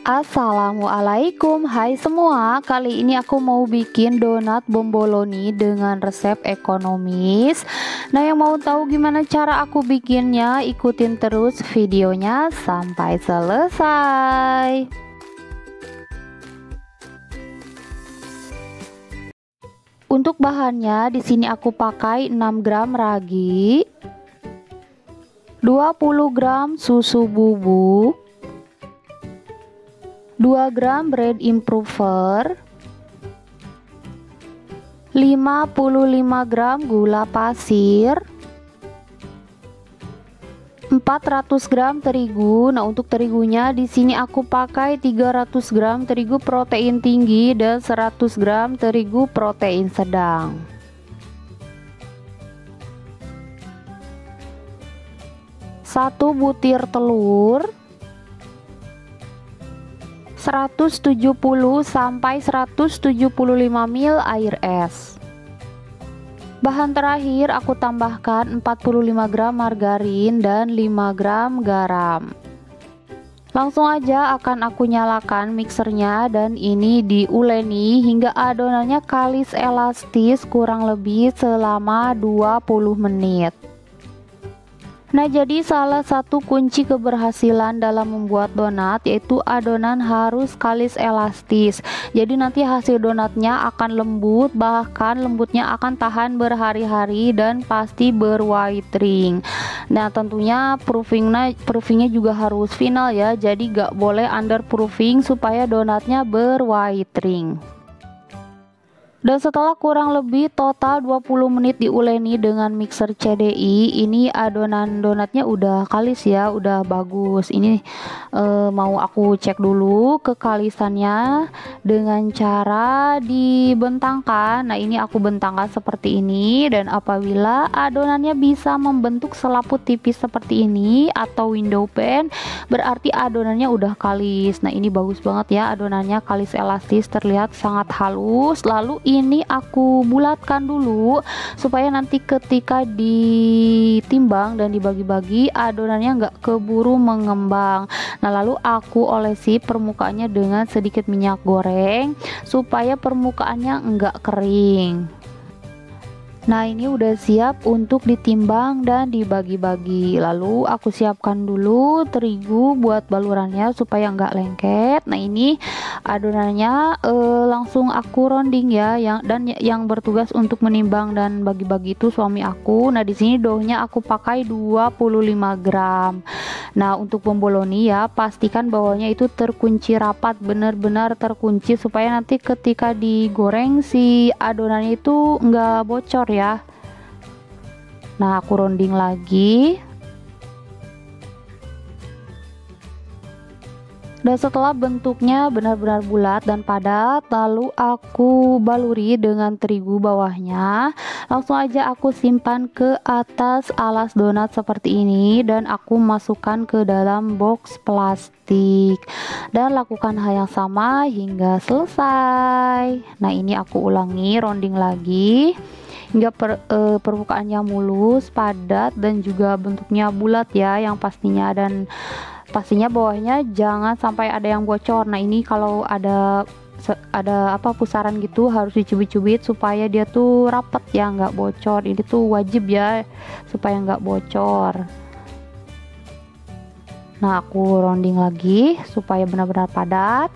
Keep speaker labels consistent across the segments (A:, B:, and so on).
A: Assalamualaikum, hai semua. Kali ini aku mau bikin donat bomboloni dengan resep ekonomis. Nah, yang mau tahu gimana cara aku bikinnya, ikutin terus videonya sampai selesai. Untuk bahannya, di sini aku pakai 6 gram ragi, 20 gram susu bubuk, 2 gram bread improver, 55 gram gula pasir, 400 gram terigu. Nah, untuk terigunya di sini aku pakai 300 gram terigu protein tinggi dan 100 gram terigu protein sedang. Satu butir telur, 170 sampai 175 ml air es. Bahan terakhir aku tambahkan 45 gram margarin dan 5 gram garam. Langsung aja akan aku nyalakan mixernya dan ini diuleni hingga adonannya kalis elastis kurang lebih selama 20 menit. Nah, jadi salah satu kunci keberhasilan dalam membuat donat yaitu adonan harus kalis elastis. Jadi nanti hasil donatnya akan lembut, bahkan lembutnya akan tahan berhari-hari dan pasti berwhite ring. Nah, tentunya proofingnya juga harus final ya. Jadi gak boleh underproofing supaya donatnya berwhite ring. Dan setelah kurang lebih total 20 menit diuleni dengan mixer CDI, ini adonan donatnya udah kalis ya, udah bagus. Ini mau aku cek dulu kekalisannya dengan cara dibentangkan. Nah, ini aku bentangkan seperti ini, dan apabila adonannya bisa membentuk selaput tipis seperti ini atau window pan, berarti adonannya udah kalis. Nah, ini bagus banget ya, adonannya kalis elastis, terlihat sangat halus. Lalu ini aku bulatkan dulu supaya nanti ketika ditimbang dan dibagi-bagi adonannya nggak keburu mengembang. Nah, lalu aku olesi permukaannya dengan sedikit minyak goreng supaya permukaannya nggak kering. Nah, ini udah siap untuk ditimbang dan dibagi-bagi. Lalu aku siapkan dulu terigu buat balurannya supaya nggak lengket. Nah, ini adonannya langsung aku rounding ya, yang bertugas untuk menimbang dan bagi-bagi itu suami aku. Nah, di sini doughnya aku pakai 25 gram. Nah, untuk bomboloni ya, pastikan bawahnya itu terkunci rapat, benar-benar terkunci supaya nanti ketika digoreng si adonannya itu nggak bocor ya. Nah, aku rounding lagi. Dan setelah bentuknya benar-benar bulat dan padat, lalu aku baluri dengan terigu bawahnya. Langsung aja aku simpan ke atas alas donat seperti ini dan aku masukkan ke dalam box plastik. Dan lakukan hal yang sama hingga selesai. Nah, ini aku ulangi, rounding lagi hingga permukaannya mulus, padat, dan juga bentuknya bulat ya yang pastinya, dan pastinya bawahnya jangan sampai ada yang bocor. Nah, ini kalau ada pusaran gitu harus dicubit-cubit supaya dia tuh rapet ya, nggak bocor. Ini tuh wajib ya supaya nggak bocor. Nah, aku rounding lagi supaya benar-benar padat.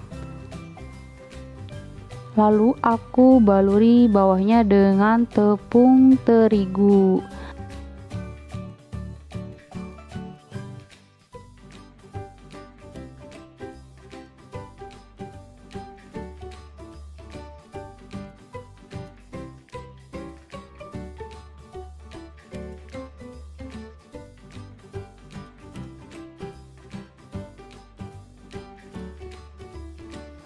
A: Lalu aku baluri bawahnya dengan tepung terigu.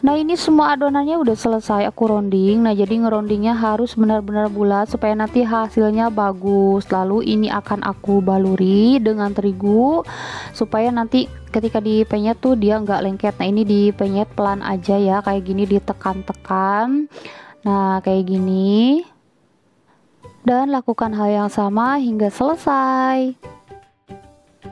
A: Nah, ini semua adonannya udah selesai aku rounding. Nah, jadi ngerondingnya harus benar-benar bulat supaya nanti hasilnya bagus. Lalu ini akan aku baluri dengan terigu supaya nanti ketika dipenyet tuh dia nggak lengket. Nah, ini dipenyet pelan aja ya, kayak gini, ditekan-tekan. Nah, kayak gini. Dan lakukan hal yang sama hingga selesai.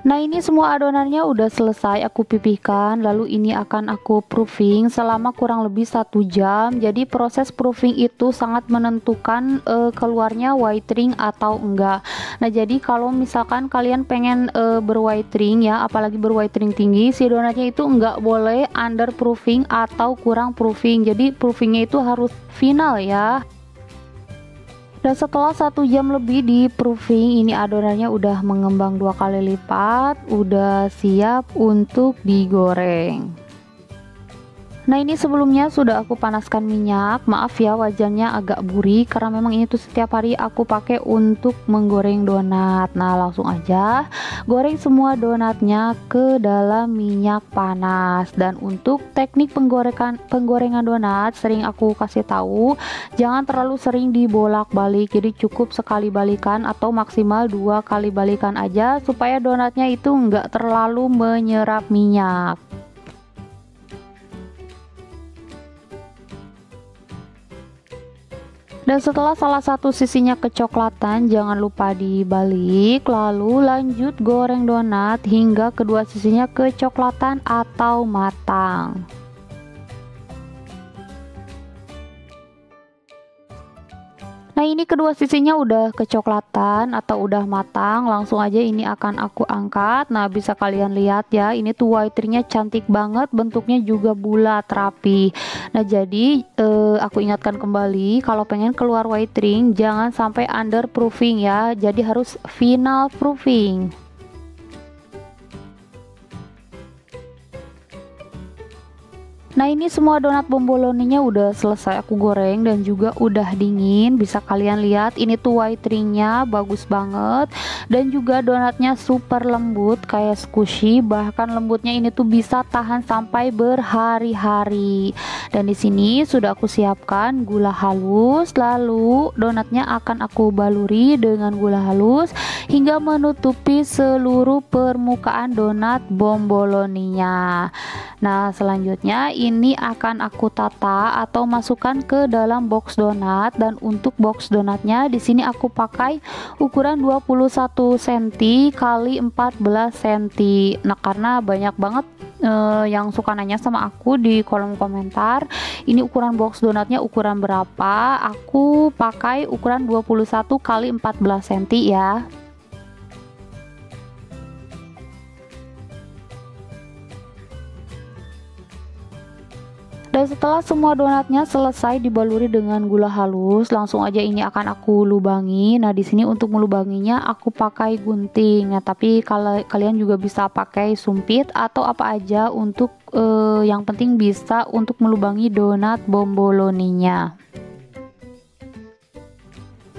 A: Nah, ini semua adonannya udah selesai aku pipihkan, lalu ini akan aku proofing selama kurang lebih 1 jam. Jadi proses proofing itu sangat menentukan keluarnya whitening atau enggak. Nah, jadi kalau misalkan kalian pengen berwhitening ya, apalagi berwhitening tinggi, si donatnya itu enggak boleh under proofing atau kurang proofing. Jadi proofingnya itu harus final ya. Dan setelah 1 jam lebih di proofing, ini adonannya udah mengembang 2 kali lipat, udah siap untuk digoreng. Nah, ini sebelumnya sudah aku panaskan minyak. Maaf ya wajannya agak buri karena memang ini tuh setiap hari aku pakai untuk menggoreng donat. Nah, langsung aja goreng semua donatnya ke dalam minyak panas. Dan untuk teknik penggorengan donat sering aku kasih tahu, jangan terlalu sering dibolak-balik. Jadi cukup sekali balikan atau maksimal 2 kali balikan aja supaya donatnya itu enggak terlalu menyerap minyak. Dan setelah salah satu sisinya kecoklatan, jangan lupa dibalik, lalu lanjut goreng donat hingga kedua sisinya kecoklatan atau matang. Nah, ini kedua sisinya udah kecoklatan atau udah matang, langsung aja ini akan aku angkat. Nah, bisa kalian lihat ya, ini tuh whitening-nya cantik banget, bentuknya juga bulat rapi. Nah, jadi aku ingatkan kembali, kalau pengen keluar whitening jangan sampai under proofing ya, jadi harus final proofing. Nah, ini semua donat bomboloninya udah selesai aku goreng dan juga udah dingin. Bisa kalian lihat ini tuh whitening-nya bagus banget dan juga donatnya super lembut kayak squishy, bahkan lembutnya ini tuh bisa tahan sampai berhari-hari. Dan di sini sudah aku siapkan gula halus, lalu donatnya akan aku baluri dengan gula halus hingga menutupi seluruh permukaan donat bomboloninya. Nah, selanjutnya ini akan aku tata atau masukkan ke dalam box donat, dan untuk box donatnya di sini aku pakai ukuran 21 cm kali 14 cm. Nah, karena banyak banget yang suka nanya sama aku di kolom komentar, ini ukuran box donatnya ukuran berapa? Aku pakai ukuran 21 kali 14 cm ya. Dan setelah semua donatnya selesai dibaluri dengan gula halus, langsung aja ini akan aku lubangi. Nah, di sini untuk melubanginya aku pakai gunting. Nah, tapi kalau kalian juga bisa pakai sumpit atau apa aja untuk yang penting bisa untuk melubangi donat bomboloninya.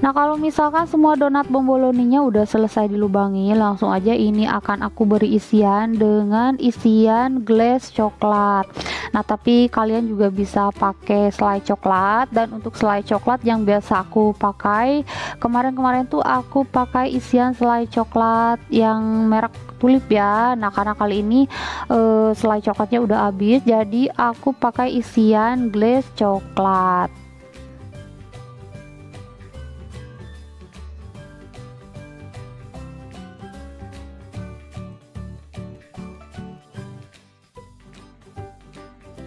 A: Nah, kalau misalkan semua donat bomboloninya udah selesai dilubangi, langsung aja ini akan aku beri isian dengan isian glaze coklat. Nah, tapi kalian juga bisa pakai selai coklat, dan untuk selai coklat yang biasa aku pakai kemarin-kemarin tuh aku pakai isian selai coklat yang merek Tulip ya. Nah, karena kali ini selai coklatnya udah habis, jadi aku pakai isian glaze coklat.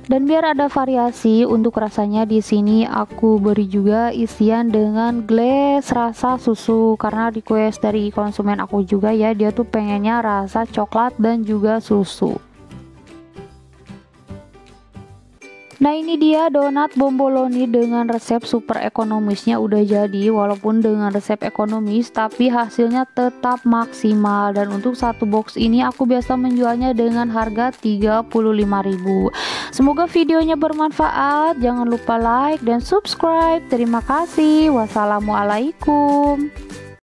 A: Dan biar ada variasi untuk rasanya, di sini aku beri juga isian dengan glaze rasa susu karena request dari konsumen aku juga ya, dia tuh pengennya rasa coklat dan juga susu. Nah, ini dia donat bomboloni dengan resep super ekonomisnya udah jadi. Walaupun dengan resep ekonomis tapi hasilnya tetap maksimal, dan untuk satu box ini aku biasa menjualnya dengan harga 35.000. Semoga videonya bermanfaat, jangan lupa like dan subscribe. Terima kasih, wassalamualaikum.